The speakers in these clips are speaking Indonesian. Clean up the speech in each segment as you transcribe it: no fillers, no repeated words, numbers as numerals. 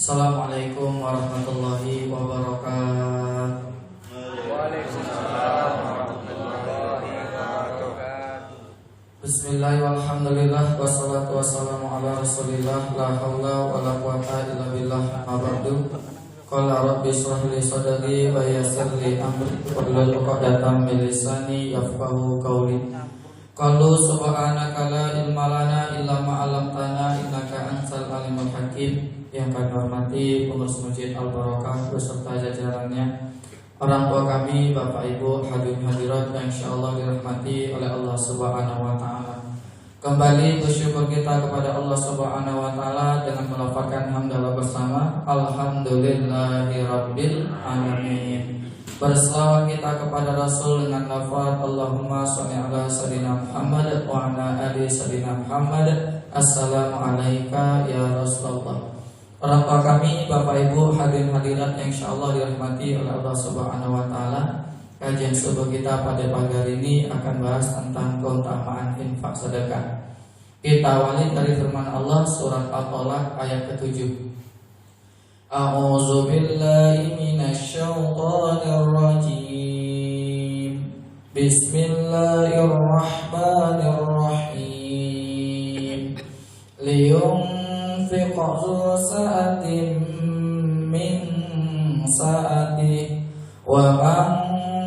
Assalamualaikum warahmatullahi wabarakatuh. Waalaikumsalam warahmatullahi wabarakatuh. Bismillahirrahmanirrahim. Walhamdulillah wassalatu wassalamu ala Rasulillah la haula wala quwata illa billah. Ma'badu. Qala rabbi shrah li sadri wa yassir li amri wahlul 'uqdatam min lisani yafqahu qawli. Qalu subhanaka la ilma lana illa ma 'allamtana innaka antal alimul hakim. Yang kami hormati pengurus Masjid Al-Barakah beserta jajarannya, orang tua kami, Bapak Ibu, hadirin hadirat yang insyaallah dirahmati oleh Allah Subhanahu wa taala. Kembali bersyukur kita kepada Allah Subhanahu wa taala dengan melafazkan hamdalah bersama alhamdulillahirabbil alamin. Berselawat kita kepada Rasul dengan lafaz Allahumma shalli ala sayyidina Muhammad wa ala ali sayyidina Muhammad. Assalamu alayka ya Rasulullah. Orang tua kami, Bapak Ibu, hadirin hadirat yang insyaallah dirahmati oleh Allah Subhanahu wa taala. Kajian subuh kita pada pagi hari ini akan bahas tentang keutamaan infak sedekah. Kita awali dari firman Allah surat At-Talaq ayat ke-7. A'udzu billahi minasy syaithanir rajim. Bismillahirrahmanirrahim. Liyunfiq zu sa'atin min sa'atihi wa man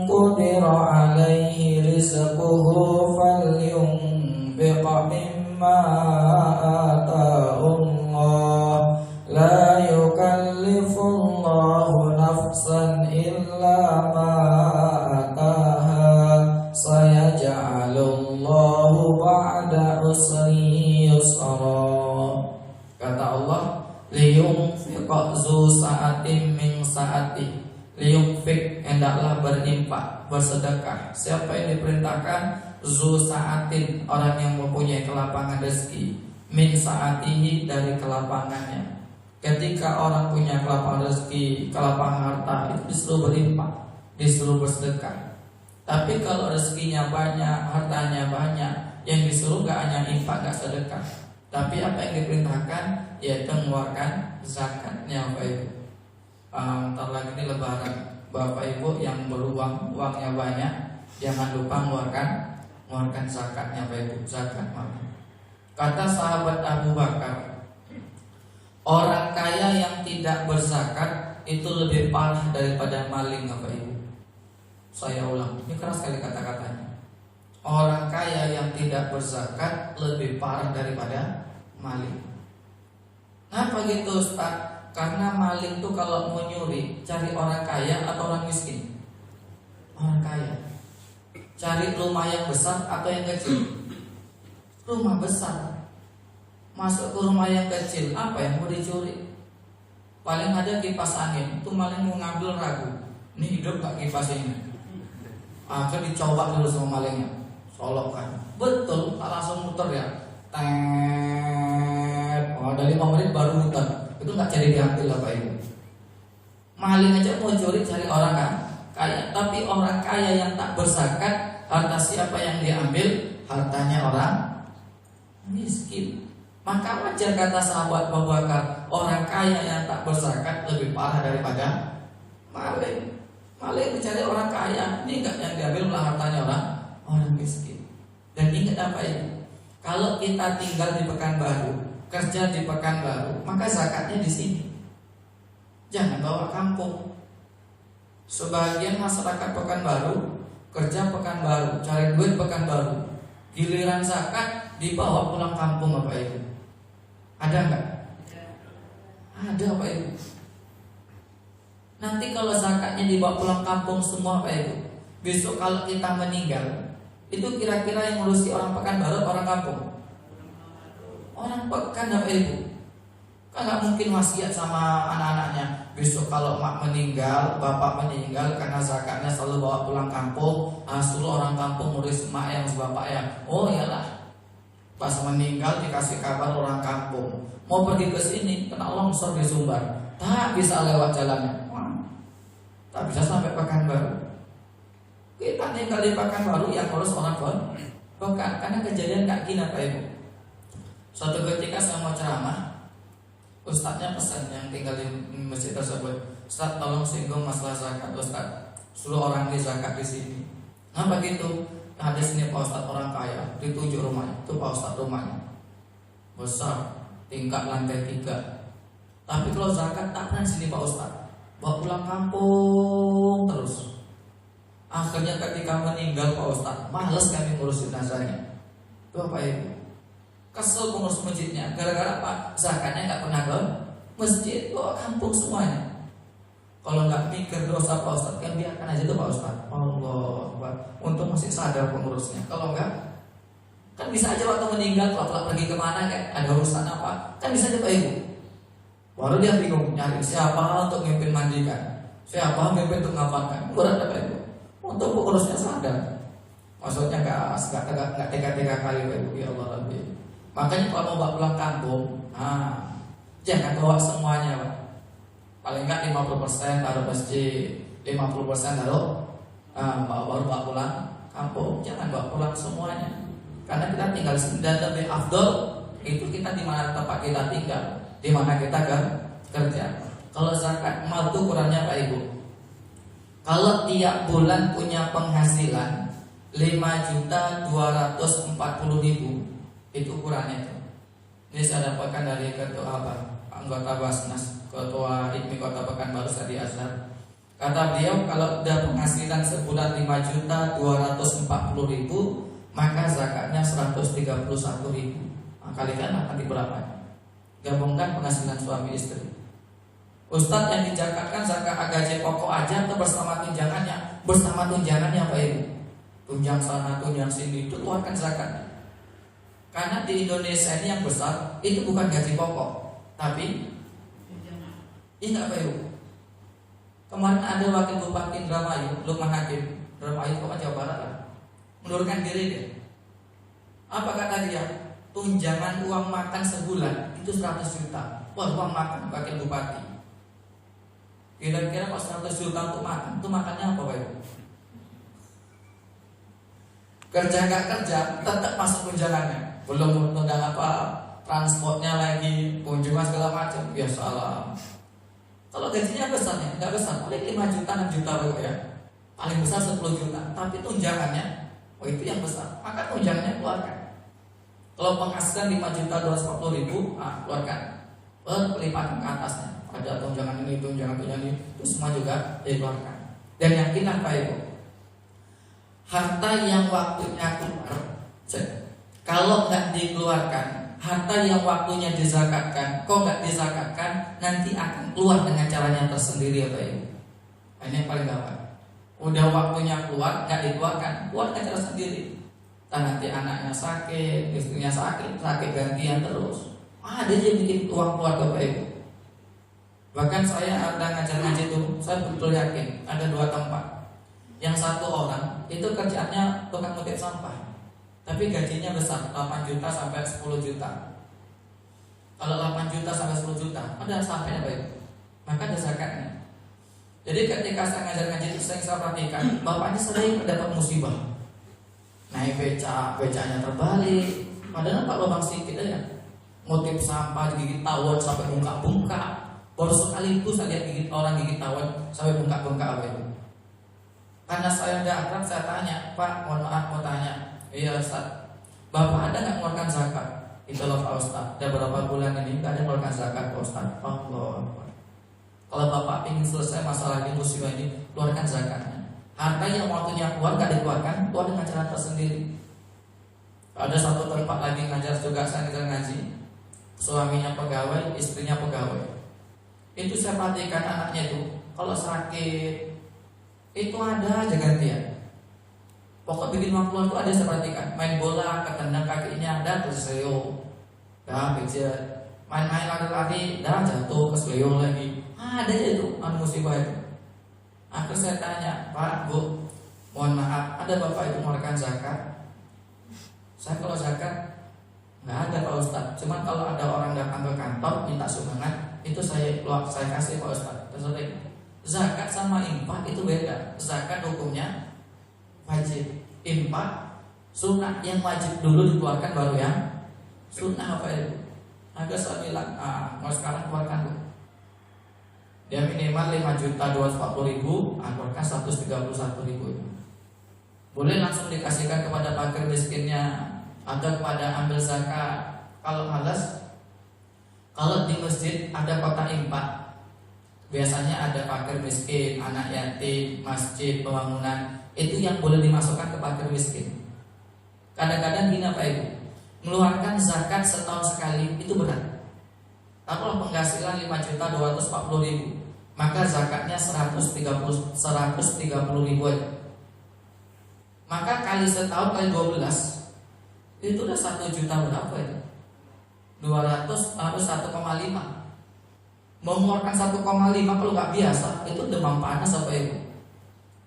qudira 'alaihi rizquhu falyunfiq mimma ataahu Allah. La yukallifullahu nafsan illa ma ataaha. Sayaj'alullahu ba'da usri yusra. Kata Allah, liyunfiq zu sa'atin min sa'ati. Liyunfiq, hendaklah berinfak, bersedekah. Siapa yang diperintahkan? Zu sa'atin, orang yang mempunyai kelapangan rezeki. Min sa'atihi, dari kelapangannya. Ketika orang punya kelapangan rezeki, kelapangan harta, itu disuruh berinfak, disuruh bersedekah. Tapi kalau rezekinya banyak, hartanya banyak, yang disuruh gak hanya infak, gak sedekah, tapi apa yang diperintahkan? Yaitu mengeluarkan zakatnya, Bapak Ibu. Ntar lagi ini lebaran, Bapak Ibu yang beruang, uangnya banyak, jangan lupa mengeluarkan zakatnya, Bapak Ibu. Zakat mana? Kata sahabat Abu Bakar, orang kaya yang tidak berzakat itu lebih parah daripada maling, Bapak Ibu. Saya ulang, ini keras sekali kata-katanya. Orang kaya yang tidak berzakat lebih parah daripada maling. Kenapa gitu, Ustaz? Karena maling tuh kalau mau nyuri, cari orang kaya atau orang miskin? Orang kaya. Cari rumah yang besar atau yang kecil? Rumah besar. Masuk ke rumah yang kecil, apa yang mau dicuri? Paling ada kipas angin, itu maling mau ngambil ragu. Ini hidup gak kipas ini? Akhirnya dicoba dulu sama malingnya, solokkan. Betul, tak langsung muter ya. Dari 5 menit baru muter. Itu gak jadi diambil, Bapak Ibu. Maling aja mau curi cari orang kan kaya. Tapi orang kaya yang tak berzakat, harta siapa yang diambil? Hartanya orang miskin. Maka wajar kata sahabat Abu Bakar, orang kaya yang tak berzakat lebih parah daripada maling. Maling mencari orang kaya, ini enggak yang diambil malah hartanya orang miskin. Dan ingat apa ini? Kalau kita tinggal di Pekanbaru, kerja di Pekanbaru, maka zakatnya di sini. Jangan bawa kampung. Sebagian masyarakat Pekanbaru kerja Pekanbaru, cari duit Pekanbaru. Giliran zakat dibawa pulang kampung, Bapak Ibu. Ada enggak? Ada, Bapak Ibu. Nanti kalau zakatnya dibawa pulang kampung semua, Pak Ibu, besok kalau kita meninggal, itu kira-kira yang ngurusi orang Pekanbaru, orang kampung? Orang Pekan, Bapak Ibu. Kan gak mungkin wasiat sama anak-anaknya, besok kalau mak meninggal, bapak meninggal, karena zakatnya selalu bawa pulang kampung, suruh orang kampung ngurus mak yang sebapak ya. Oh iyalah, pas meninggal dikasih kabar orang kampung, mau pergi ke sini, kena longsor di Sumbar, tak bisa lewat jalannya. Tak bisa sampai Pekanbaru. Kita tinggal di Pekanbaru yang ngurus orang Pekan. Karena kejadian kayak gini, Pak Ibu. Suatu ketika saya mau ceramah, Ustadznya pesan yang tinggal di masjid tersebut, Ustadz tolong singgung masalah zakat Ustadz, suruh orang di zakat di sini. Nah begitu, nah di sini Pak Ustadz orang kaya, ditunjuk rumahnya, itu Pak Ustadz rumahnya besar, tingkat lantai 3. Tapi kalau zakat tak pernah di sini Pak Ustadz, bawa pulang kampung terus. Akhirnya ketika meninggal Pak Ustadz, males kami ngurus jenazahnya. Bapak Ibu, kesel pengurus masjidnya, gara-gara apa? Zakatnya nggak pernah ke masjid, bawa kampung semuanya. Kalau nggak mikir dosa Pak Ustadz, kan biarkan aja tuh Pak Ustadz. Allah, untung masih sadar pengurusnya. Kalau nggak, kan bisa aja waktu meninggal, kalau pergi kemana kayak ada urusan apa, kan bisa aja Pak Ibu. Baru dia bingung nyari siapa untuk mimpin mandikan, siapa mimpin untuk ngapakan. Berat Pak Ibu. Untuk pengurusnya sadar. Maksudnya nggak tega-tega kali Pak Ibu. Ya Allah Rabbi. Makanya kalau mau bawa pulang kampung, jangan bawa semuanya Pak. Paling nggak 50% taruh masjid, 50% taruh baru bawa pulang kampung. Jangan bawa pulang semuanya. Karena kita tinggal dan lebih afdol itu kita di mana tempat kita tinggal, di mana kita kerja. Kalau zakat mal itu ukurannya Pak Ibu. Kalau tiap bulan punya penghasilan 5.240.000, itu ukurannya itu. Ini saya dapatkan dari ketua anggota Basnas, ketua IPMI Kota Pekanbaru Sadi Azhar. Kata beliau kalau ada penghasilan sebulan 5.240.000, maka zakatnya 131.000. Kalikan akan di berapa? Gabungkan penghasilan suami istri. Ustadz yang dizakatkan zakat gaji pokok aja atau bersama tunjangannya? Bersama tunjangannya Pak Ibu. Tunjang sana, tunjang sini, itu keluarkan zakatnya. Karena di Indonesia ini yang besar itu bukan gaji pokok, tapi ingat Pak Ibu. Kemarin ada wakil bupati Indramayu, Lukman Hakim, Indramayu kok Jawa Barat lah, mundurkan diri dia. Apa kata dia? Tunjangan uang makan sebulan itu 100 juta. Wah, uang makan wakil bupati. Kira-kira kalau 100 juta untuk makan, itu makannya apa Pak Ibu? Kerja nggak kerja, tetap masuk tunjangannya. Belum tunjangan apa, transportnya lagi, kunjungan segala macam. Ya salah. Kalau gajinya besarnya, nggak besar, paling 5 juta, 6 juta Pak Ibu ya. Paling besar 10 juta. Tapi tunjangannya, itu yang besar. Maka tunjangannya keluarkan. Kalau penghasilan 5.240.000, keluarkan pelipatan ke atasnya. Ada tunjangan ini, tunjangan ini, itu semua juga dikeluarkan. Dan yakinlah Pak Ibu, harta yang waktunya keluar, kalau nggak dikeluarkan, harta yang waktunya dizakatkan, kok nggak dizakatkan, nanti akan keluar dengan caranya tersendiri ya Pak Ibu. Ini yang paling gawat. Udah waktunya keluar, nggak dikeluarkan, keluar dengan cara sendiri. Dan nanti anaknya sakit, istrinya sakit gantian terus. Ada aja bikin uang keluar ke Pak Ibu. Bahkan saya ada ngajar-ngaji itu, saya betul yakin ada 2 tempat. Yang satu orang itu kerjaannya tukang ngutip sampah, tapi gajinya besar, 8 juta sampai 10 juta. Kalau 8 juta sampai 10 juta, ada sampahnya Pak Ibu. Maka ada zakatnya. Jadi ketika saya ngajar-ngaji itu saya perhatikan, bapaknya sering mendapat musibah. Naik becanya terbalik, padahal Pak lubang sedikit aja. Ngutip sampah digigit tawon sampai bungkak-bungkak. Baru sekali itu saya lihat orang gigit tawon sampai bengkak-bengkak apa itu. Karena saya datang, saya tanya, Pak, mohon maaf mau tanya. Iya Ustaz, Bapak ada nggak mengeluarkan zakat? Itu loh Pak Ustaz, udah berapa bulan ini nggak ada mengeluarkan zakat Pak Ustaz. Allah. Kalau Bapak ingin selesai masalah ini, musibah ini, keluarkan zakatnya. Harta yang waktunya keluar nggak dikeluarkan, keluar dengan cara tersendiri. Ada satu tempat lagi ngajar juga, saya ngaji. Suaminya pegawai, istrinya pegawai. Itu saya perhatikan anaknya itu kalau sakit itu ada aja gantian. Pokok bikin uang keluar itu ada, saya perhatikan. Main bola, ketendang kakinya, ada kesleo, dah pijat. Main-main lari-lari, dah jatuh kesleo lagi. Ada aja itu musibah itu. Akhirnya saya tanya, Pak, Bu, mohon maaf, ada Bapak itu mengeluarkan zakat? Saya kalau zakat nggak ada Pak Ustaz. Cuman kalau ada orang datang ke kantor minta sumbangan, itu saya kasih Pak Ustaz. Terus zakat sama infak itu beda. Zakat hukumnya wajib, infak sunnah. Yang wajib dulu dikeluarkan baru yang sunnah apa itu. Harga saya bilang, mau sekarang keluarkan Bu. Dia minimal 5.240.000, keluarkan 131.000. Boleh langsung dikasihkan kepada fakir miskinnya atau kepada ambil zakat. Kalau malas, kalau di masjid ada kotak infak, biasanya ada fakir miskin, anak yatim, masjid, pembangunan, itu yang boleh dimasukkan ke fakir miskin. Kadang-kadang gini Pak Ibu, mengeluarkan zakat setahun sekali itu berat. Kalau penghasilan 5.240.000, maka zakatnya 130.000 aja. Maka kali setahun kali 12, itu udah 1 juta berapa itu? 200 harus 1,5. Mau mengeluarkan 1,5 kalau nggak biasa, itu demam panas apa Ibu?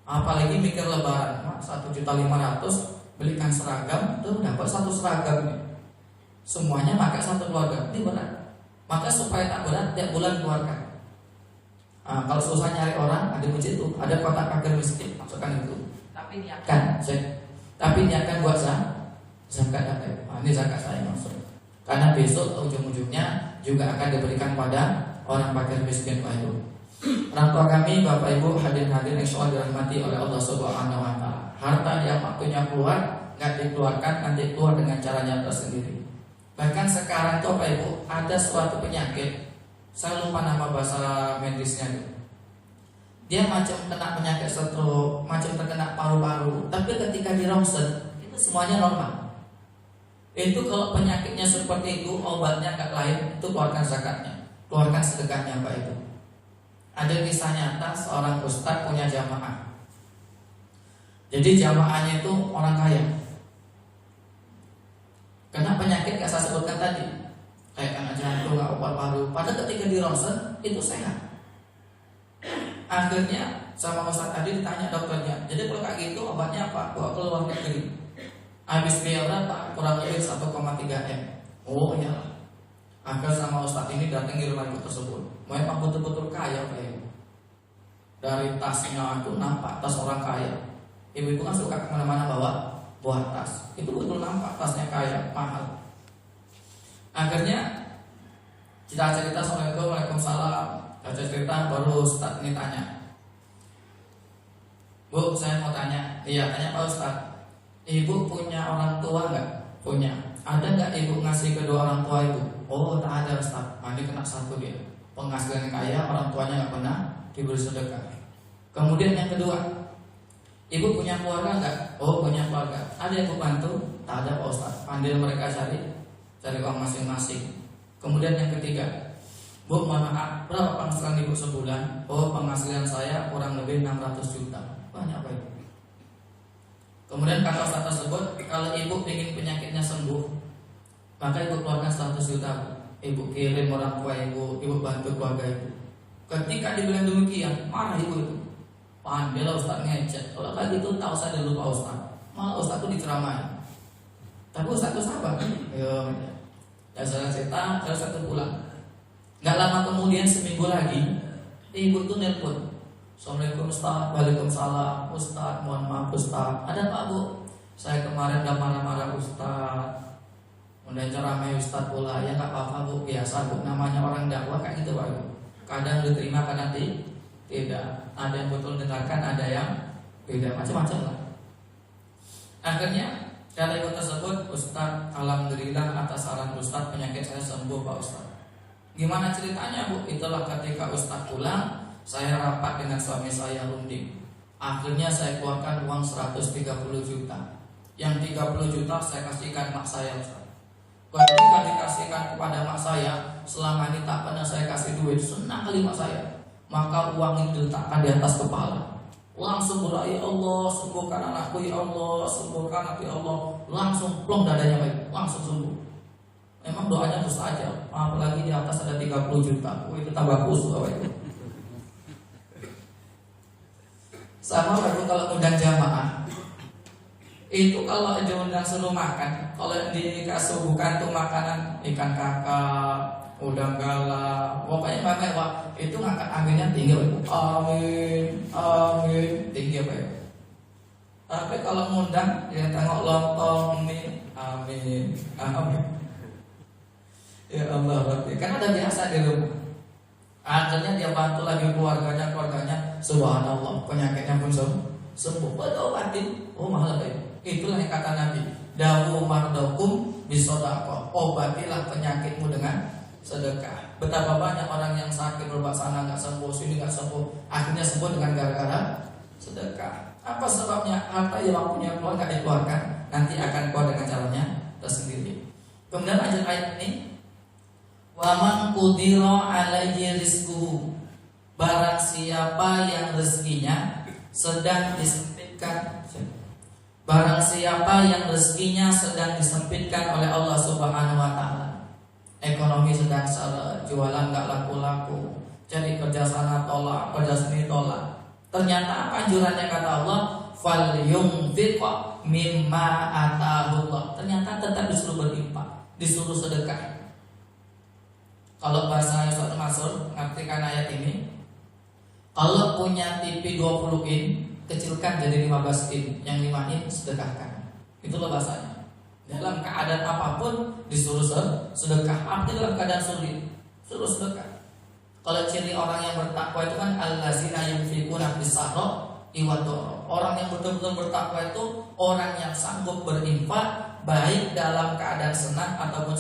Apalagi mikir lebaran, 1.500.000 belikan seragam, tuh dapat 1 seragam nih. Semuanya pakai 1 keluarga, ini berat. Maka supaya tak berat, tiap bulan keluarkan. Kalau susah nyari orang, ada masjid itu, ada kotak fakir miskin, masukkan itu. Tapi niatkan buat zakat apa? Ini zakat saya maksud. Karena besok ujung-ujungnya juga akan diberikan pada orang fakir miskin Pak Ibu. Orang tua kami, Bapak Ibu, hadirin-hadirin yang Allah dirahmati oleh Allah Subhanahu wa taala. Harta yang waktunya keluar nggak dikeluarkan, nanti keluar dengan caranya tersendiri. Bahkan sekarang tuh Bapak Ibu ada suatu penyakit, saya lupa nama bahasa medisnya itu. Dia macam kena penyakit stroke, macam terkena paru-paru, tapi ketika di ronsen itu semuanya normal. Itu kalau penyakitnya seperti itu, obatnya nggak lain, itu keluarkan zakatnya, keluarkan sedekahnya Pak Ibu. Ada kisah nyata seorang ustadz punya jamaah. Jadi jamaahnya itu orang kaya, kena penyakit yang saya sebutkan tadi, kayak kena jantung, nggak paru-paru. Padahal ketika di ronsen itu sehat. Akhirnya sama ustadz tadi ditanya dokternya, jadi kalau kayak gitu obatnya apa? Bawa ke luar negeri. Habis biaya berapa? Kurang lebih 1,3 M. Oh iya. Akhirnya sama ustadz ini datang di rumah ibu tersebut. Memang betul-betul kaya Pak Ibu. Dari tasnya itu nampak tas orang kaya. Ibu-ibu kan suka kemana-mana bawa tas. Itu betul nampak tasnya kaya, mahal. Akhirnya kita cerita, Assalamualaikum, Waalaikumsalam. Kita cerita, baru ustadz ini tanya, Bu, saya mau tanya. Iya, tanya Pak Ustadz, Ibu punya orang tua nggak? Punya. Ada nggak Ibu ngasih kedua orang tua Ibu? Oh, tak ada Ustadz. Ini kena satu dia. Penghasilan kaya, orang tuanya nggak pernah diberi sedekah. Kemudian yang kedua, Ibu punya keluarga nggak? Oh, punya keluarga. Ada yang Ibu bantu? Tak ada Pak Ustadz. Pandai mereka cari uang masing-masing. Kemudian yang ketiga, Bu, mohon maaf, berapa penghasilan Ibu sebulan? Oh, penghasilan saya kurang lebih 600 juta. Banyak Pak Ibu. Kemudian kata ustaz tersebut, kalau Ibu ingin penyakitnya sembuh, maka Ibu keluarkan 100 juta. Ibu kirim orang tua Ibu bantu keluarga Ibu. Ketika dibilang demikian, marah Ibu itu. Pandai lah ustaz ngecek. Kalau lagi itu tahu saya dulu Pak Ustaz. Malah ustaz itu diceramahi. Tapi ustaz itu sabar. Ya saya cerita, saya satu pulang. Gak lama kemudian, seminggu lagi, Ibu tuh nelpon. Assalamualaikum Ustaz. Waalaikumsalam Ustaz, mohon maaf Ustaz. Ada Pak Bu? Saya kemarin udah marah-marah Ustaz, udah ceramah Ustaz pula. Ya gak apa-apa Bu, biasa Bu, namanya orang dakwah kayak gitu Pak Bu. Kadang diterima, kadang tidak. Ada yang betul dengarkan, ada yang tidak, macam-macam lah. Akhirnya kata Ibu tersebut, Ustaz, alhamdulillah atas saran Ustaz penyakit saya sembuh Pak Ustaz. Gimana ceritanya Bu? Itulah ketika Ustaz pulang, saya rapat dengan suami saya runding. Akhirnya saya keluarkan uang 130 juta. Yang 30 juta saya kasihkan mak saya Ustaz. Ketika dikasihkan kepada mak saya, selama ini tak pernah saya kasih duit. Senang kali mak saya. Maka uang itu diletakkan di atas kepala. Langsung berdoa, ya Allah sembuhkan anakku, ya Allah sembuhkan anakku, ya Allah. Langsung plong dadanya baik, langsung sembuh. Memang doanya terus aja, apalagi di atas ada 30 juta. Itu tambah khusyuk apa itu. Sama baru kalau undang jamaah, itu kalau diundang suruh makan, kalau dikasih bukan tuh makanan ikan kakap, udang galah, pokoknya mewah, itu ngangkat aminnya tinggi, amin, amin, tinggi apa ya. Tapi kalau ngundang, dia tengok lontong nih, amin, amin. Ya Allah, kan ada biasa di rumah. Akhirnya dia bantu lagi keluarganya, subhanallah, penyakitnya pun sembuh. Betul obatin, oh mahal ya. Itulah yang kata Nabi, dawu mardokum bisodaqah, obatilah penyakitmu dengan sedekah. Betapa banyak orang yang sakit berobat sana nggak sembuh, sini nggak sembuh, akhirnya sembuh dengan gara-gara sedekah. Apa sebabnya? Harta yang punya keluar nggak dikeluarkan, nanti akan keluar dengan caranya tersendiri. Kemudian lanjut ayat ini, waman qudira alaihi rizquhu, barang siapa yang rezekinya sedang disempitkan, barang siapa yang rezekinya sedang disempitkan oleh Allah Subhanahu wa taala, ekonomi sedang salah, jualan nggak laku-laku, jadi kerja sana tolak, kerja sini tolak. Ternyata apa anjurannya kata Allah, fal yunfiq mimma atahullah. Ternyata tetap disuruh berinfak, disuruh sedekah. Kalau bahasa Ustaz Mansur mengartikan ayat ini, kalau punya TV 20 in, kecilkan jadi 15 in, yang 5 in sedekahkan. Itulah bahasanya. Dalam keadaan apapun disuruh sedekah. Artinya dalam keadaan sulit, suruh sedekah. Kalau ciri orang yang bertakwa itu kan allazina yunfiquna fis-sarra iwadoro. Orang yang betul-betul bertakwa itu orang yang sanggup berinfak baik dalam keadaan senang ataupun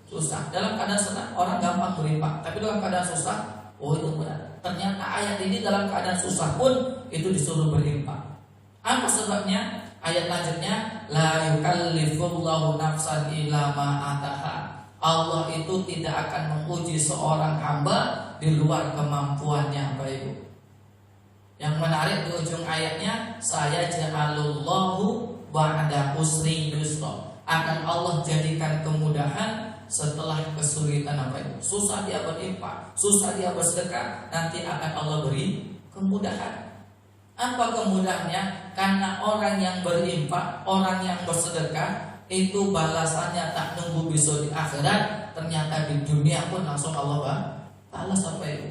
susah. Dalam keadaan senang orang gampang berinfak, tapi dalam keadaan susah, oh itu benar. Ternyata ayat ini dalam keadaan susah pun itu disuruh berinfak. Apa sebabnya? Ayat lanjutnya, la yukallifullahu nafsan illa ma ataha. Allah itu tidak akan menguji seorang hamba di luar kemampuannya, Bapak Ibu. Yang menarik di ujung ayatnya, saya ja'alullahu ba'da usri yusra. Akan Allah jadikan kemudahan setelah kesulitan, Bapak Ibu. Susah dia berinfak, susah dia bersedekah, nanti akan Allah beri kemudahan. Apa kemudahannya? Karena orang yang berinfak, orang yang bersedekah, itu balasannya tak nunggu besok di akhirat, ternyata di dunia pun langsung Allah balas, apa itu.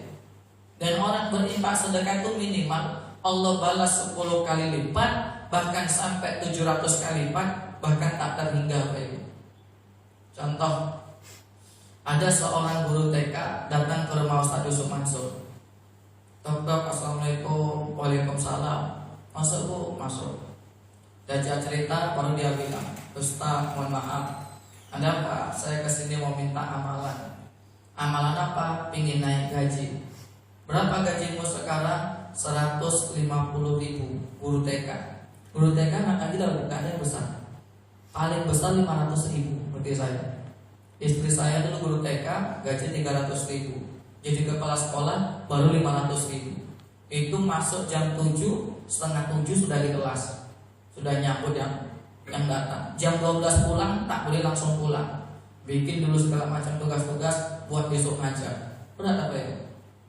Dan orang berinfak sedekah itu minimal Allah balas 10 kali lipat, bahkan sampai 700 kali lipat, bahkan tak terhingga, apa itu. Contoh, ada seorang guru TK datang ke rumah Ustaz Yusuf Mansur. Dokter, assalamualaikum. Waalaikumsalam. Masuk Bu, masuk. Dia cerita, baru dia bilang, Ustaz, mohon maaf, ada apa? Saya kesini mau minta amalan. Amalan apa? Pingin naik gaji. Berapa gajimu sekarang? 150.000. Guru TK. Guru TK anak gaji bukan ada yang besar. Paling besar 500.000 seperti saya. Istri saya dulu guru TK, gaji 300.000. Jadi kepala sekolah baru 500.000. Itu masuk jam 7, setengah 7 sudah di kelas, sudah nyambut yang datang. Jam 12 pulang, tak boleh langsung pulang. Bikin dulu segala macam tugas-tugas buat besok ngajar. Berat apa ya?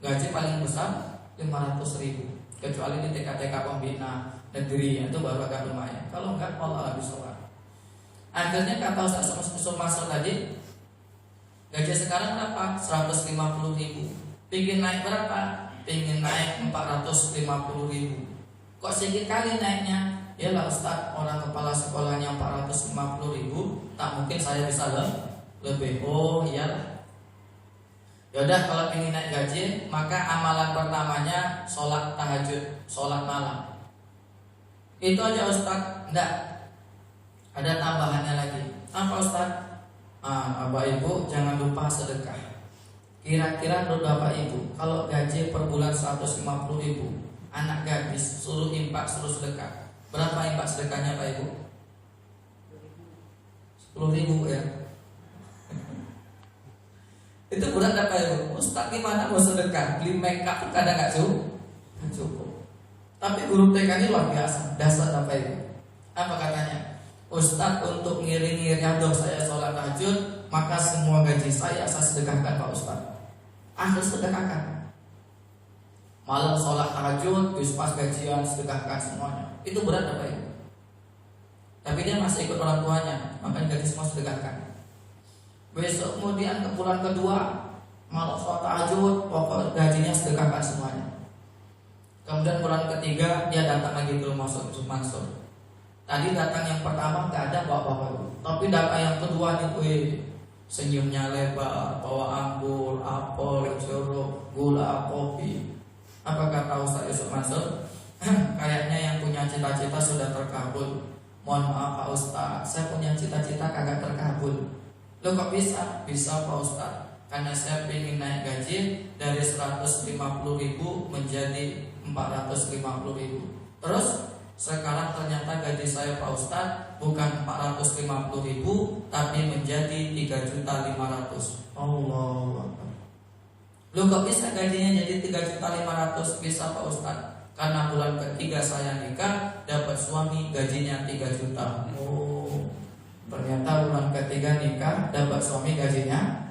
Gaji paling besar 500.000. Kecuali di TK-TK pembina negeri, itu baru agak lumayan. Kalau enggak, Allah habis sholat. Akhirnya kata Ustaz masuk tadi, gaji sekarang berapa? 150.000. Pingin naik berapa? Pingin naik 450.000. Kok sedikit kali naiknya? Ya lah Ustaz, orang kepala sekolahnya 450.000, tak mungkin saya bisa lebih. Oh iyalah. Yaudah, kalau ingin naik gaji, maka amalan pertamanya sholat tahajud, sholat malam. Itu aja Ustaz? Enggak, ada tambahannya lagi. Apa Ustaz? Bapak Ibu jangan lupa sedekah. Kira-kira menurut Bapak Ibu, kalau gaji per bulan 150.000, anak gadis suruh infak, suruh sedekah, berapa infak sedekahnya Pak Ibu? 10.000 ya. Itu berat apa Ibu? Ustaz gimana mau sedekah? Beli make up kadang nggak cukup. Tapi guru TK ini luar biasa, dasar apa Ibu? Apa katanya? Ustaz, untuk ngiringi riyadhah saya sholat tahajud, maka semua gaji saya sedekahkan Pak Ustaz. Akhir sedekahkan. Malam sholat tahajud, pas gajian sedekahkan semuanya. Itu berat apa Ibu? Tapi dia masih ikut orang tuanya, makanya gaji semua sedekahkan. Besok kemudian ke bulan kedua, malam sholat tahajud, pokok gajinya sedekahkan semuanya. Kemudian bulan ketiga dia datang lagi ke rumah Ustaz Mansur. Tadi datang yang pertama nggak ada bapak-bapak, tapi datang yang kedua nih, senyumnya lebar, bawa anggur, apel, jeruk, gula, kopi. Apa kata Ustaz Yusuf Mansur? Kayaknya yang punya cita-cita sudah terkabul. Mohon maaf Pak Ustaz, saya punya cita-cita kagak terkabul. Loh kok bisa? Bisa Pak Ustaz, karena saya ingin naik gaji dari 150.000 menjadi 450.000. Terus sekarang ternyata gaji saya Pak Ustaz bukan 450.000 tapi menjadi 3.500.000. Allah. Loh kok bisa gajinya jadi 3.500.000? Bisa Pak Ustaz, karena bulan ketiga saya nikah dapat suami gajinya 3 juta. Oh, ternyata bulan ketiga nikah dapat suami gajinya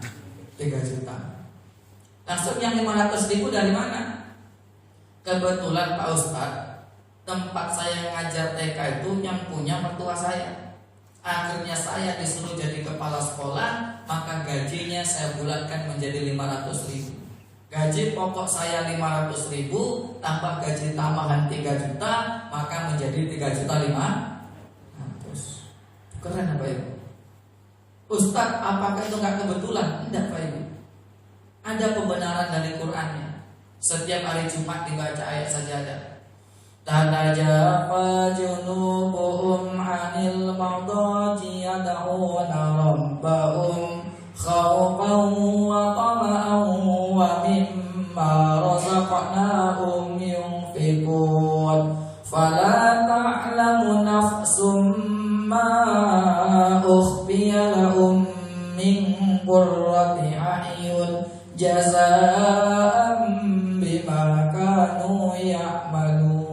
3 juta. Langsung yang 500.000 dari mana? Kebetulan Pak Ustaz, tempat saya ngajar TK itu yang punya mertua saya. Akhirnya saya disuruh jadi kepala sekolah, maka gajinya saya bulatkan menjadi 500.000. Gaji pokok saya 500.000 tambah gaji tambahan 3 juta, maka menjadi 3.500.000. Keren apa itu? Ustaz, apakah itu nggak kebetulan? Tidak Pak Ibu. Ada pembenaran dari Qur'annya. Setiap hari Jumat dibaca ayat sajadah. Tatajafa junubuhum 'anil madaji yad'una rabbahum khawfan wa tama'an wa mimma razaqnahum yunfiqun fala ta'lamu nafsum ma ukhfiya lahum min qurrati a'yun jazaa'an bima kanu ya'malun.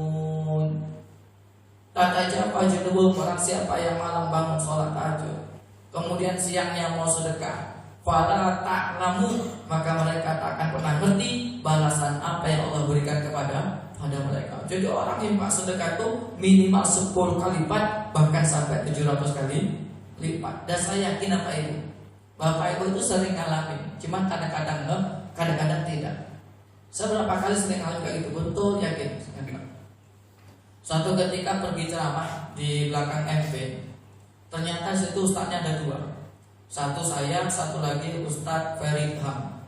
Tatajafa junubuhum, orang siapa yang malam bangun sholat tahajud, kemudian siangnya mau sedekah, fala ta'lamu, maka mereka tak akan pernah ngerti balasan apa yang Allah berikan pada mereka. Jadi orang yang sedekah itu minimal 10 kali lipat, bahkan sampai 700 kali lipat. Dan saya yakin apa Ibu, Bapak Ibu itu sering ngalamin, cuman kadang-kadang tidak. Saya berapa kali sering ngalamin kayak gitu, betul yakin. Suatu ketika pergi ceramah di belakang MP, ternyata situ ustadznya ada 2. Satu saya, satu lagi Ustadz Ferry Ham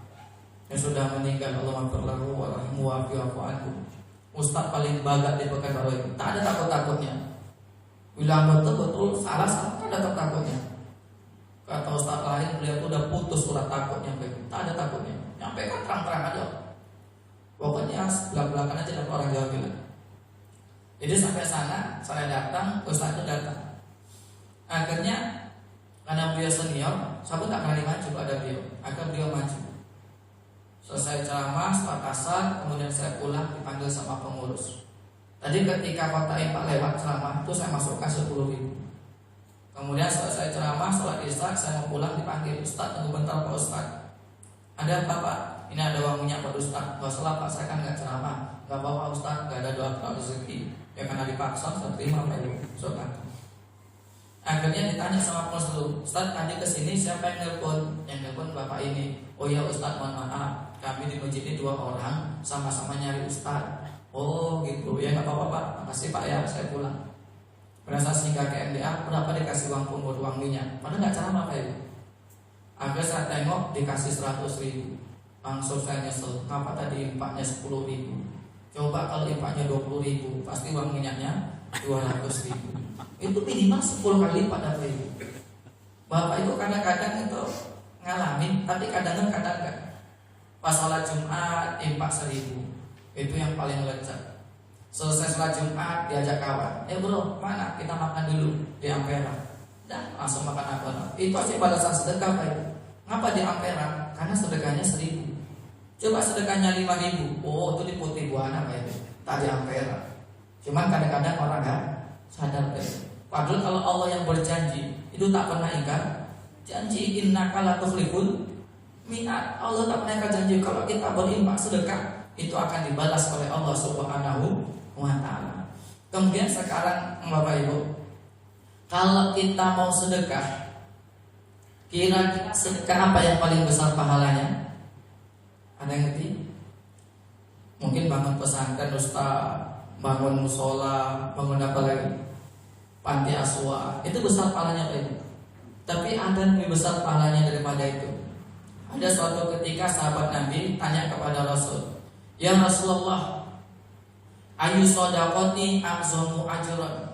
yang sudah meninggal, Allah maghfirlahu wa rahimahu wa wa'fu anhu. Ustadz paling bagat di Pekanbaru itu, tak ada takut-takutnya. Bilang betul-betul salah, tak ada takutnya. Kata Ustadz lain, beliau itu udah putus urat takutnya, tak ada takutnya. Nyampaikan terang-terang aja. Pokoknya belak-belakan aja, dan orang Jawa bilang. Jadi sampai sana saya datang, Ustadz itu datang. Akhirnya karena beliau senior, saya pun tak berani maju pada beliau. Akhirnya beliau maju. Selesai ceramah, setelah kasar, kemudian saya pulang dipanggil sama pengurus. Tadi ketika Kota Impak lewat ceramah itu saya masukkan 10.000. Kemudian selesai ceramah, sholat isya, saya mau pulang dipanggil, Ustadz tunggu bentar Pak Ustadz. Ada apa Pak? Ini ada uang minyak Pak Ustadz. Gak salah Pak, saya kan gak ceramah. Gak apa-apa Ustadz, gak ada doa rezeki. Ya karena dipaksa, saya terima Pak Ibu. Akhirnya ditanya sama pengurus, Ustadz tadi kesini siapa yang nelpon? Yang nelpon Bapak ini. Oh ya Ustadz, mohon maaf, kami di masjid ini 2 orang sama-sama nyari Ustadz. Oh gitu, ya gak apa-apa Pak, makasih Pak ya, saya pulang. Berasa singgah ke MDA, berapa dikasih uang pungut, uang minyak. Padahal gak ceramah Pak Ibu. Akhirnya saya tengok dikasih 100.000. Langsung saya nyesel, kenapa tadi impaknya 10.000? Coba kalau impaknya 20.000, pasti uang minyaknya 200.000. Itu minimal 10 kali lipat Bapak Ibu. Bapak Ibu kadang-kadang itu ngalamin, tapi kadang-kadang enggak. Pas sholat Jumat impak 1.000, itu yang paling lezat. Selesai sholat Jumat diajak kawan, bro, mana kita makan dulu di Ampera. Dan langsung makan Ampera. Itu aja balasan sedekah Pak Ibu. Ngapa di Ampera? Karena sedekahnya 1.000. Coba sedekahnya 5.000, oh itu di Putih Buana Pak Ibu, tak di Ampera. Cuman kadang-kadang orang enggak sadar Pak Ibu. Padahal kalau Allah yang berjanji, itu tak pernah ingkar janji. Innaka la tukhliful mi'ad. Allah tak pernah ingkar janji kalau kita berinfak sedekah itu akan dibalas oleh Allah Subhanahu wa ta'ala. Kemudian sekarang Bapak Ibu, kalau kita mau sedekah, kira-kira sedekah apa yang paling besar pahalanya? Ada yang ngerti? Mungkin bangun pesantren Ustaz, bangun musola, bangun apa lagi? Panti asuhan, itu besar pahalanya Pak Ibu. tapi ada lebih besar pahalanya daripada itu. Ada suatu ketika sahabat Nabi tanya kepada Rasul, "Ya Rasulullah, ayu shadaqati a'zamu ajran?"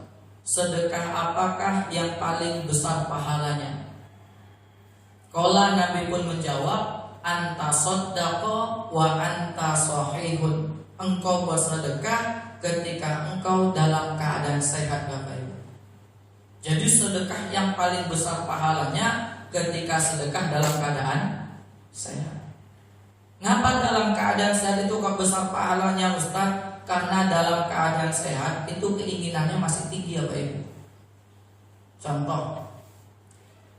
Sedekah apakah yang paling besar pahalanya? Qala, Nabi pun menjawab, "Anta shaddaqa wa anta shahihun." Engkau bersedekah ketika engkau dalam keadaan sehat, Bapak Ibu. Jadi sedekah yang paling besar pahalanya ketika sedekah dalam keadaan sehat. Ngapa dalam keadaan sehat itu kok besar pahalanya, Ustaz? Karena dalam keadaan sehat itu keinginannya masih tinggi, ya Pak Ibu. Contoh,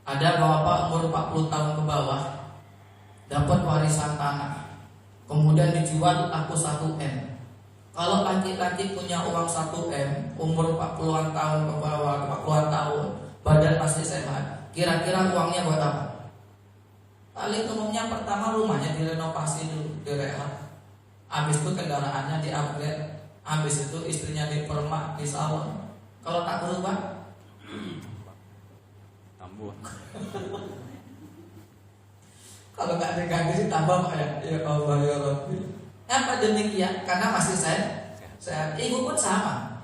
ada bapak umur 40 tahun ke bawah dapat warisan tanah, kemudian dijual laku 1 M. Kalau laki-laki punya uang 1 M, umur 40-an tahun ke bawah, 40-an tahun, badan masih sehat, kira-kira uangnya buat apa? Paling umumnya pertama rumahnya direnovasi dulu, direhab. Habis itu kendaraannya di-upgrade. Habis itu istrinya dipermak, di salon. Kalau tak berubah, tambah. kalau nggak diganti sih tambah, Pak ya. Ya Allah ya Rabbi. Apa demikian? Karena masih sehat. Ibu pun sama.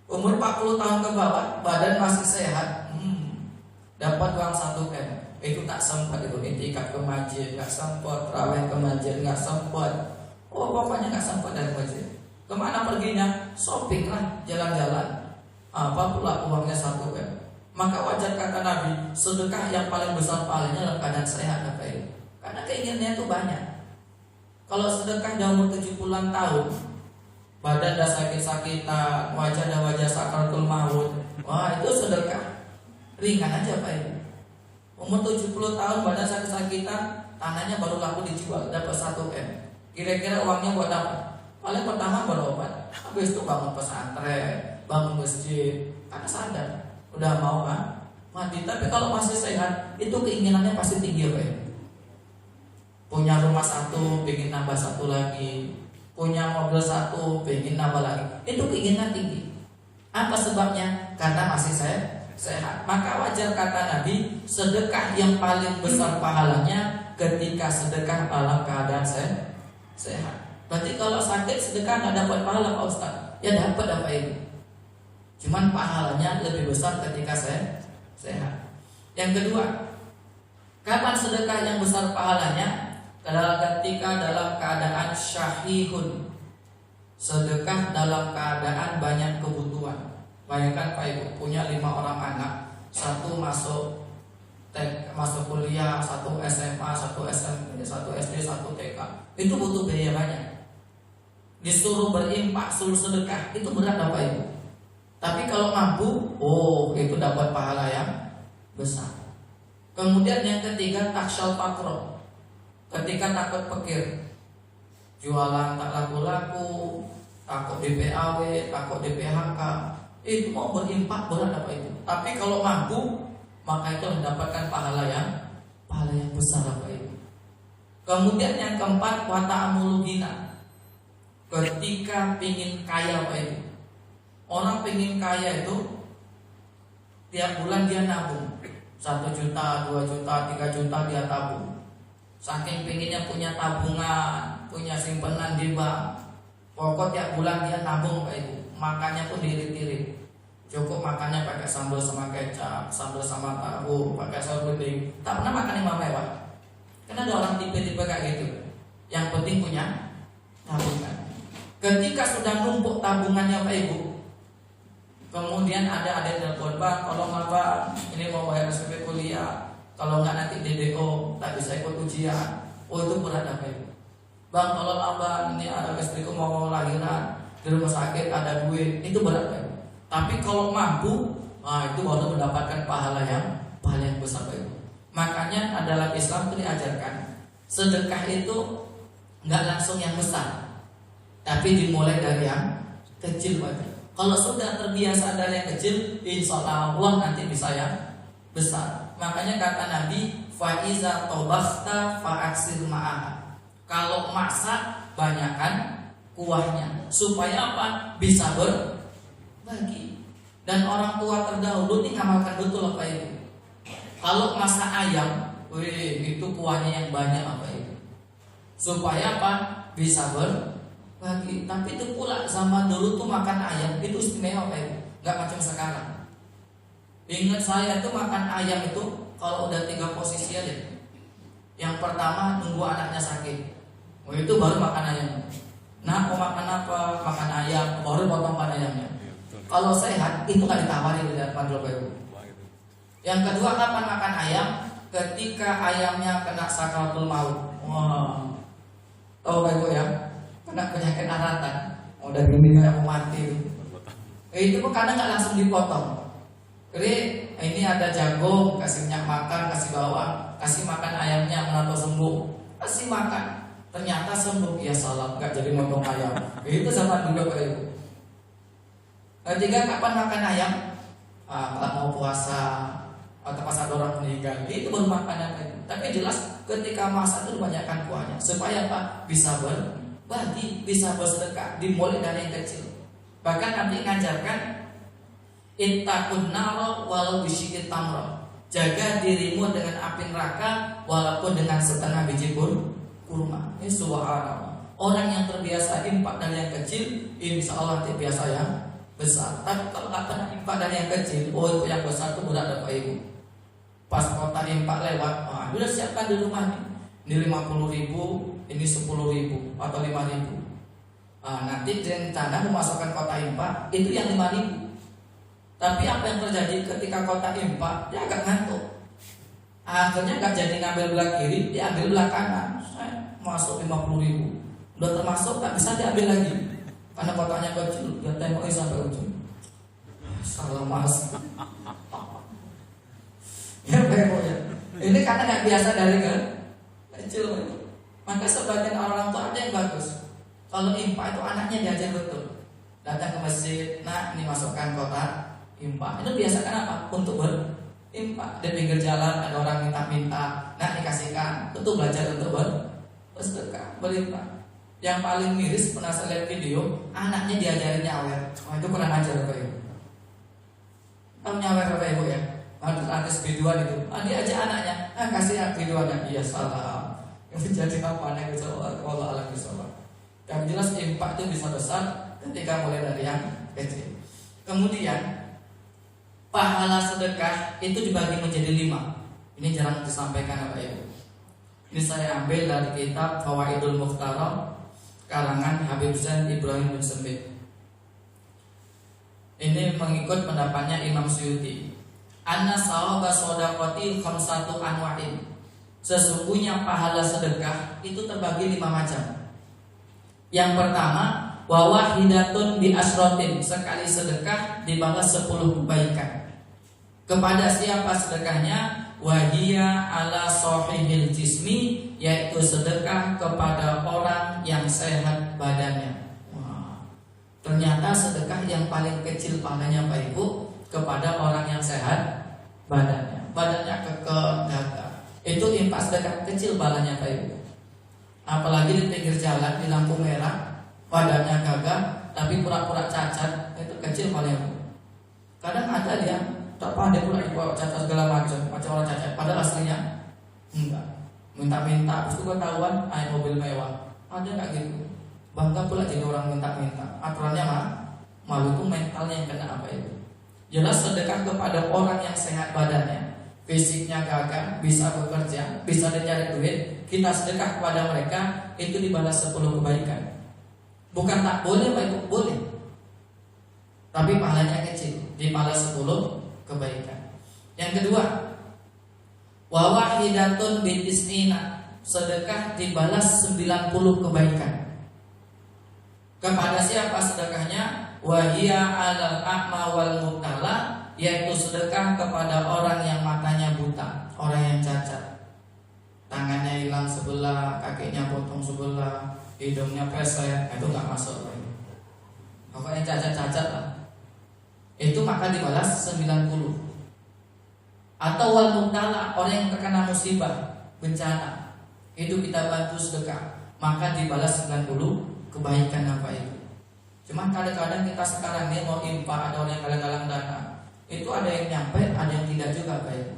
Umur 40 tahun ke bawah, badan masih sehat. Dapat uang 1 M. Itu tak sempat itu intikaf ke masjid, nggak sempat raweh ke masjid, nggak sempat. Oh, pokoknya nggak sempat dari masjid. Kemana perginya? Shopping lah, jalan-jalan. Apa pula uangnya 1 M. Maka wajar kata Nabi, sedekah yang paling besar pahalanya dalam keadaan sehat, Bapak Ibu. Karena keinginannya itu banyak. Kalau sedekah di umur 70-an tahun, badan dah sakit-sakitan, wajah dah wajah sakaratul maut, wah itu sedekah ringan aja, Pak Ibu. Umur 70 tahun badan sakit-sakitan, tanahnya baru laku dijual, dapat 1 M. Kira-kira uangnya buat apa? Paling pertama berobat, habis itu bangun pesantren, bangun masjid, karena sadar udah mau mati. Tapi kalau masih sehat, itu keinginannya pasti tinggi, Pak Ibu. Punya rumah 1, pengen nambah 1 lagi. Punya mobil 1, pengen nambah lagi. Itu keinginan tinggi. Apa sebabnya? Karena masih sehat. Maka wajar kata Nabi, sedekah yang paling besar pahalanya ketika sedekah dalam keadaan sehat. Berarti kalau sakit sedekah nggak dapat pahala, Pak Ustaz? Ya dapat, Bapak Ibu. Cuman pahalanya lebih besar ketika sehat. Yang kedua, kapan sedekah yang besar pahalanya? Ketika dalam keadaan syahihun. Sedekah dalam keadaan banyak kebutuhan. Bayangkan Pak Ibu punya 5 orang anak, 1 masuk kuliah, 1 SMA, 1 SMP, 1 SD, 1 TK. Itu butuh biaya banyak. Disuruh berinfak, suruh sedekah, itu berat, Bapak Ibu. Tapi kalau mampu, itu dapat pahala yang besar. Kemudian yang ketiga, taksyal fakro. Ketika takut pikir, jualan tak laku-laku, takut di PAW, takut di PHK, itu mau berimpak berat, Bapak Ibu. Tapi kalau mampu, maka itu mendapatkan pahala yang besar, Bapak Ibu. Kemudian yang keempat, wa ta'amulu ghina. Ketika pingin kaya, Bapak Ibu. Orang pingin kaya itu tiap bulan dia nabung 1 juta, 2 juta, 3 juta dia tabung. Saking pinginnya punya tabungan, punya simpenan di bank, pokok tiap bulan dia nabung, Pak Ibu. Makannya pun diirit-irit. Cukup makannya pakai sambal sama kecap, sambal sama tahu, pakai saus bening. Tak pernah makan yang mewah. Karena ada orang tipe-tipe kayak gitu. Yang penting punya tabungan. Ketika sudah numpuk tabungannya, Pak Ibu, kemudian ada yang telepon, "Bang, tolong Bang, ini mau bayar SPP kuliah. Kalau nggak nanti DDO, tak bisa ikut ujian." Itu berat, Pak Ibu. "Bang, tolong Bang, ini ada istriku mau lahiran di rumah sakit, ada duit." Itu berat, Pak Ibu. Tapi kalau mampu, itu baru mendapatkan pahala yang besar, Pak Ibu. Makanya adalah Islam itu diajarkan sedekah itu nggak langsung yang besar, tapi dimulai dari yang kecil, Pak Ibu. Kalau sudah terbiasa dari yang kecil, insya Allah nanti bisa yang besar. Makanya kata Nabi, faiza tobakhta fa'aksir ma'aha. Kalau masak, banyakkan kuahnya. Supaya apa? Bisa berbagi. Dan orang tua terdahulu ini ngamalkan betul, Pak Ibu. Kalau masak ayam, itu kuahnya yang banyak apa itu? Supaya apa? Bisa berbagi. Tapi itu pula zaman dulu tuh makan ayam itu istimewa Pak Ibu, nggak macam sekarang. Ingat saya tuh makan ayam itu kalau udah 3 posisi aja. Yang pertama nunggu anaknya sakit, itu baru makan ayam. Nah, mau makan apa? Makan ayam, baru potong ayamnya. Kalau sehat itu nggak ditawari di depan Bapak Ibu. Yang kedua kapan makan ayam? Ketika ayamnya kena sakaratul maut. Wah, tahu Bapak Ibu ya? Kena penyakit aratan. Udah gini kayak mau mati. Itu pun kadang nggak langsung dipotong. Jadi ini ada jagung, kasih minyak makan, kasih bawang, kasih makan ayamnya menato sembuh, kasih makan. Ternyata sembuh, ya salah, nggak jadi motong ayam. Itu zaman dulu Bapak Ibu. Ketiga kapan makan ayam? Kalau mau puasa atau pas ada orang meninggal, itu baru makan apa itu. Tapi jelas ketika masak itu banyakkan kuahnya supaya apa? Bisa berbagi, bisa bersedekah, dimulai dari yang kecil. Bahkan nanti ngajarkan ittaqun naro walau bisyikit tamro. Jaga dirimu dengan api neraka walaupun dengan setengah biji kurma. Ini subhanallah. Orang yang terbiasa infak dari yang kecil, insya Allah terbiasa yang besar. Tapi kalau nggak pernah infak dari yang kecil, itu yang besar itu mudah ada Pak Ibu. Pas kota infak lewat, sudah siapkan di rumah nih. Ini 50.000, ini 10.000 atau 5.000. Nanti rencana memasukkan kota infak itu yang 5.000. Tapi apa yang terjadi ketika kota infak? Dia agak ngantuk. Akhirnya gak jadi ngambil belah kiri, dia ambil belah kanan. Saya masuk 50.000. Udah termasuk gak bisa diambil lagi karena kotanya kecil. Dia tengoknya sampai ujung. Salah mas. Ya bego ya. Ini karena gak biasa dari kecil. Maka sebagian orang tua ada yang bagus. Kalau infak itu anaknya diajar betul. Datang ke masjid, nah ini masukkan kota infak. Itu biasakan apa? Untuk berinfak. Di pinggir jalan ada orang minta-minta, nah dikasihkan. Itu belajar untuk bersedekah, berinfak. Yang paling miris pernah saya lihat video, anaknya diajarin nyawer. Itu kurang ajar Bapak Ibu. Kamu nyawer Bapak Ibu ya? Artis biduan itu. Dia ajak anaknya, kasih biduannya. Iya salah. Yang menjadi apa aneh bisa Allah alam bisa. Yang jelas infak itu bisa besar ketika mulai dari yang kecil. Kemudian pahala sedekah itu dibagi menjadi 5. Ini jarang disampaikan Bapak Ibu. Ini saya ambil dari kitab Fawaidul Mukhtarah karangan Habib Zain Ibrahim bin Sembit. Ini mengikut pendapatnya Imam Suyuti. Anna sawaba shadaqati khamsatu anwa'in. Sesungguhnya pahala sedekah itu terbagi 5 macam. Yang pertama, wa wahidatun bi asrotin, sekali sedekah dibalas 10 kebaikan. Kepada siapa sedekahnya? Wahia ala sahihil jismi, yaitu sedekah kepada orang yang sehat badannya. Ternyata sedekah yang paling kecil pahalanya Pak Ibu kepada orang yang sehat badannya. Badannya kekeh, gagah. Itu infak sedekah kecil pahalanya Pak Ibu. Apalagi di pinggir jalan di lampu merah, badannya gagah tapi pura-pura cacat, itu kecil paling. Kadang ada dia tak pandai pula dibawa cacat segala macam orang cacat, padahal aslinya enggak. Minta-minta, terus ketahuan naik mobil mewah. Ada nggak gitu? Bangga pula jadi orang minta-minta. Aturannya malu itu mentalnya yang kena apa itu. Jelas sedekah kepada orang yang sehat badannya, fisiknya gagah, bisa bekerja, bisa mencari duit, kita sedekah kepada mereka, itu dibalas 10 kebaikan. Bukan tak boleh Pak Ibu, boleh. Tapi pahalanya kecil, dibalas 10 kebaikan. Yang kedua, wa wahidatun bitis'ina, sedekah dibalas 90 kebaikan. Kepada siapa sedekahnya? Wahia alal a'ma wal mubtala, yaitu sedekah kepada orang yang matanya buta, orang yang cacat, tangannya hilang sebelah, kakinya potong sebelah, hidungnya pesek, itu nggak masuk. Pokoknya cacat-cacat lah. Itu maka dibalas 90. Atau wal mubtala, orang yang terkena musibah, bencana, itu kita bantu sedekah, maka dibalas 90 kebaikan apa itu. Cuman kadang-kadang kita sekarang ini mau infak, ada orang yang galang-galang dana, itu ada yang nyampe, ada yang tidak juga baik.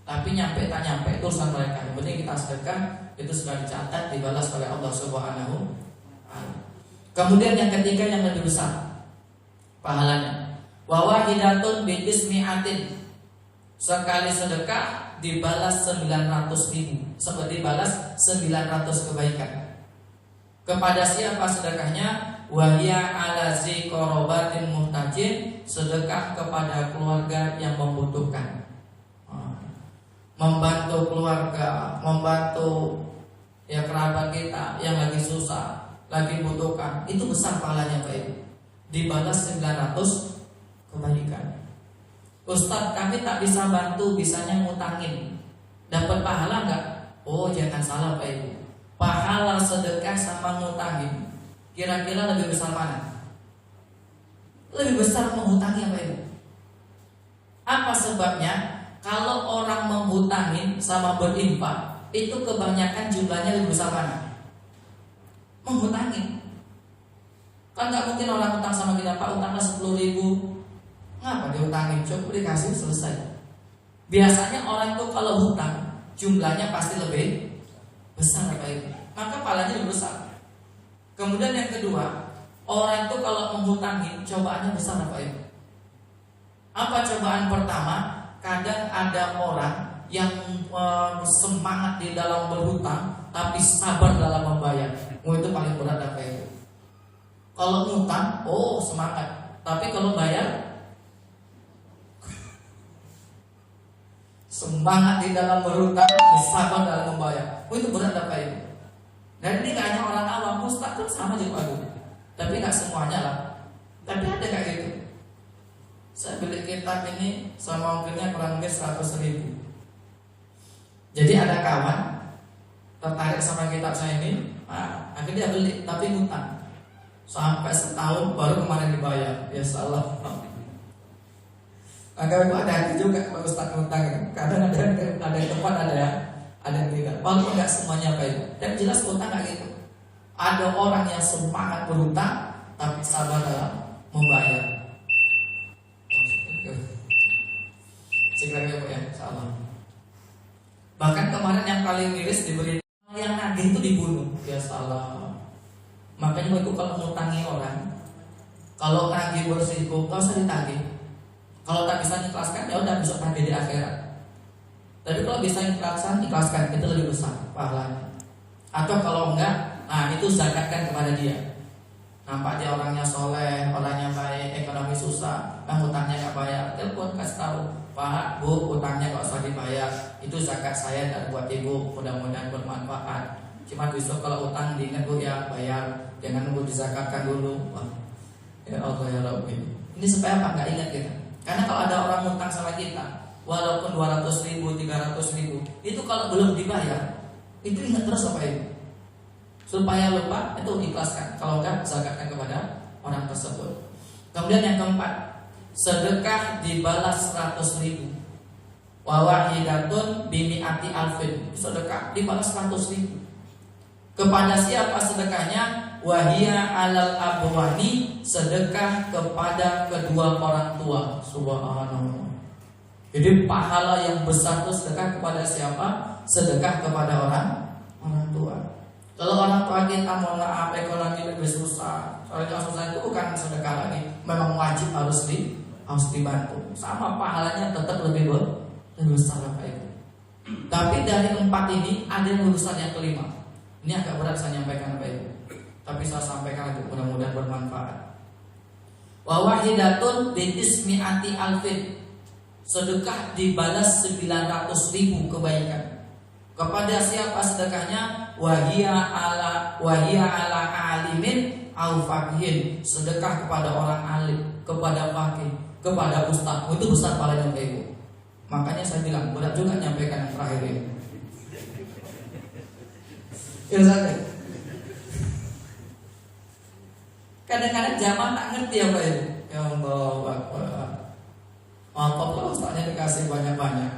Tapi nyampe tak nyampe itu urusan mereka. Yang penting kita sedekah, itu sudah dicatat dibalas oleh Allah Subhanahu wa ta'ala. Kemudian yang ketiga yang lebih besar pahalanya, wa wahidatun bi ismi'atin. Sekali sedekah dibalas 900.000, seperti dibalas 900 kebaikan. Kepada siapa sedekahnya? Wahia ala zi qorobatin muhtajin, sedekah kepada keluarga yang membutuhkan. Membantu keluarga, membantu ya kerabat kita yang lagi susah, lagi butuhkan, itu besar pahalanya Pak Ibu. Dibalas 900 kebaikan. Ustadz, kami tak bisa bantu, bisanya ngutangin. Dapat pahala enggak? Oh, jangan salah Pak Ibu. Pahala sedekah sama ngutangin, kira-kira lebih besar mana? Lebih besar menghutangi Pak Ibu. Apa sebabnya? Kalau orang menghutangin sama berinfak, itu kebanyakan jumlahnya lebih besar mana? Menghutangin. Kan nggak mungkin orang utang sama kita, Pak utangnya 10.000, ngapa dihutangin? Cukup dikasih selesai. Biasanya orang itu kalau hutang jumlahnya pasti lebih besar Pak Ibu. Maka pahalanya lebih besar. Kemudian yang kedua, orang itu kalau menghutangin cobaannya besar Pak Ibu. Apa cobaan pertama? Kadang ada orang yang semangat di dalam berhutang tapi sabar dalam membayar. Itu paling berat Pak Ibu. Kalau ngutang, oh semangat, tapi kalau bayar semangat di dalam berhutang, sabar dalam membayar. Itu berat Pak Ibu. Dan ini gak hanya orang awam, Ustaz pun sama juga Pak Ibu. Tapi gak semuanya lah. Tapi ada kayak gitu. Saya beli kitab ini sama ongkirnya kurang lebih 100.000. Jadi ada kawan tertarik sama kitab saya ini, akhirnya dia beli tapi ngutang. Sampai setahun baru kemarin dibayar. Ya salah. Agak ada hati juga kalau Ustaz ngutang. Kadang ada yang tepat, ada yang tidak. Walaupun nggak semuanya baik. Dan jelas utang nggak gitu. Ada orang yang semangat berhutang tapi sabar dalam membayar. Sekiranya ya, salah. Bahkan kemarin yang paling miris diberi yang nagih itu dibunuh. Ya salah. Makanya itu kalau ngutangi orang, kalau nagih bersihku, nggak usah ditagih. Kalau tak bisa ikhlaskan, ya udah besok nagih di akhirat. Tapi kalau bisa ikhlaskan, itu lebih besar pahalanya. Atau kalau enggak, itu zakatkan kepada dia. Nampak dia orangnya soleh, orangnya baik, ekonomi susah, hutangnya nggak bayar, telepon kasih tahu, Pak, Bu, hutangnya nggak usah dibayar, itu zakat saya dan buat ibu, mudah-mudahan bermanfaat. Cuma besok kalau utang diingat Bu ya bayar, jangan nunggu dizakatkan dulu. Wah, ya Allah ya Rabbi. Ini supaya apa? Nggak ingat kita. Karena kalau ada orang utang sama kita, walaupun 200.000, 300.000, itu kalau belum dibayar, itu ingat terus apa itu? Supaya lupa, itu ikhlaskan. Kalau enggak, zakatkan kepada orang tersebut. Kemudian yang keempat, sedekah dibalas 100.000. Wa wahidatun bimi'ati alfin. Sedekah dibalas 100.000. Kepada siapa sedekahnya? Wahia alal abwani, sedekah kepada kedua orang tua. Subhanallah. Jadi pahala yang besar itu sedekah kepada siapa? Sedekah kepada orang tua. Kalau orang tua kita mohon maaf ekonomi lebih susah, soalnya susah itu bukan sedekah lagi, memang wajib harus dibantu. Sama pahalanya tetap lebih besar Bapak Ibu. Tapi dari 4 ini ada yang urusan yang kelima. Ini agak berat saya nyampaikan Bapak Ibu, tapi saya sampaikan itu mudah-mudahan bermanfaat. Wa wahidatun bi ismi'ati alfin, sedekah dibalas 900.000 kebaikan. Kepada siapa sedekahnya? Wahia ala alimin au faqihin, sedekah kepada orang alim, kepada faqih, kepada ustaz. Itu besar pahalanya Bapak Ibu. Makanya saya bilang berat juga nyampaikan yang terakhir ini. Ya saja. Kadang-kadang zaman tak ngerti ya Pak Ibu. Ya Allah Akbar. Mantap lah ustaznya dikasih banyak-banyak.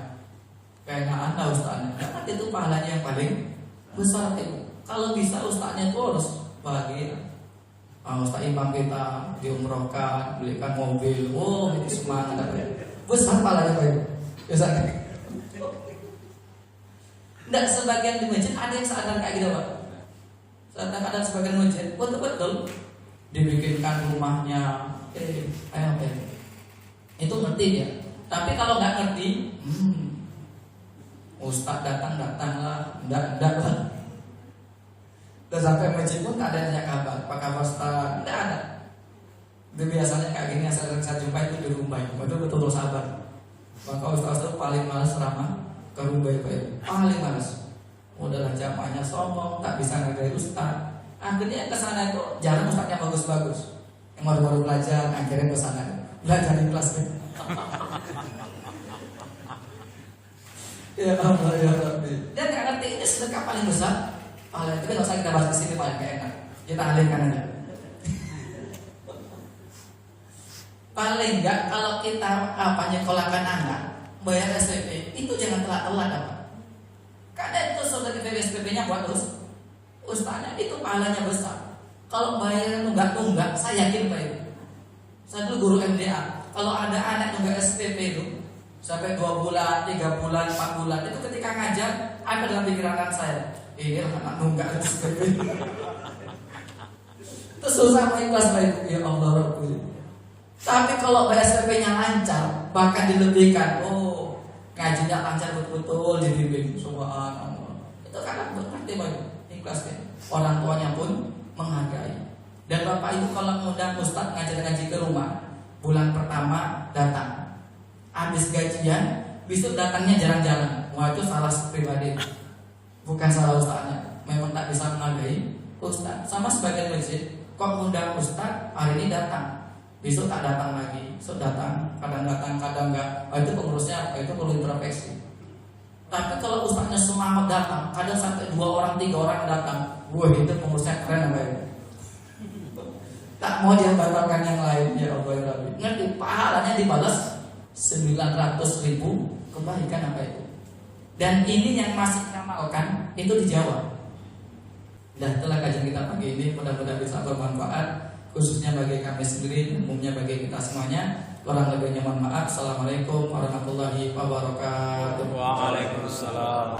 Kayak anda ustaznya, karena itu pahalanya yang paling besar itu. Kalau bisa ustaznya itu harus bahagia. Ustaz imam kita diumrohkan, belikan mobil, itu semangat. Besar pahalanya Pak Ibu. Besar. Nggak sebagian di masjid ada yang sadar kayak gitu Pak. Ada sebagian masjid betul-betul dibikinkan rumahnya, itu ngerti dia. Tapi kalau nggak ngerti, Ustaz datang-datanglah, enggak lah. Dan sampai masjid pun tak ada yang kabar, apa kabar Ustaz? Enggak ada. Itu biasanya kayak gini yang saya jumpa itu di rumah, betul-betul sabar. Maka Ustaz itu paling malas ramah ke rumah itu, paling malas. Udahlah jamaahnya sombong, tak bisa ngerjain Ustaz. Akhirnya kesana itu jarang Ustaz yang bagus-bagus. Yang baru-baru belajar, akhirnya kesana belajar di kelas. Ya Allah ya Rabbi. Dia nggak ngerti ini sedekah paling besar. Tapi nggak usah kita bahas di sini paling gak enak. Kita alihkan aja. Paling nggak kalau kita nyekolahkan anak bayar SPP itu jangan telat-telat apa. Karena itu sudah kita SPP-nya buat ustaznya itu pahalanya besar. Kalau bayar nunggak, saya yakin Pak itu. Saya dulu guru MDA. Kalau ada anak nunggak SPP itu sampai 2 bulan, 3 bulan, 4 bulan, itu ketika ngajar ada dalam pikiran saya, ini anak nunggak SPP. Itu susah mengikhlas Pak itu. Ya Allah Rabbi. Tapi kalau SPP-nya lancar, bahkan dilebihkan, ngajinya lancar betul-betul dibimbing, subhanallah. Itu karena berarti banyak ikhlas ya. Orang tuanya pun menghargai. Dan bapak itu kalau mengundang ustaz ngaji ke rumah, bulan pertama datang, habis gajian, besok datangnya jarang-jarang. Wah itu salah pribadi, bukan salah ustaznya. Memang tak bisa menghargai ustaz. Sama sebagian masjid, kok mengundang ustaz hari ini datang, besok tak datang lagi, besok datang, kadang enggak. Itu pengurusnya, itu perlu introspeksi. Tapi kalau ustaznya semangat datang, kadang sampai 2 orang, 3 orang datang, wah itu pengurusnya keren apa itu? Tak mau dia batalkan yang lain, ya Allah ya Rabbi. Ngerti, pahalanya dibalas 900.000 kebaikan apa itu? Dan ini yang masih ngamalkan itu di Jawa. Dan telah kajian kita pagi ini mudah-mudahan bisa bermanfaat, khususnya bagi kami sendiri, umumnya bagi kita semuanya. Kurang lebihnya mohon maaf. Assalamualaikum warahmatullahi wabarakatuh. Waalaikumsalam.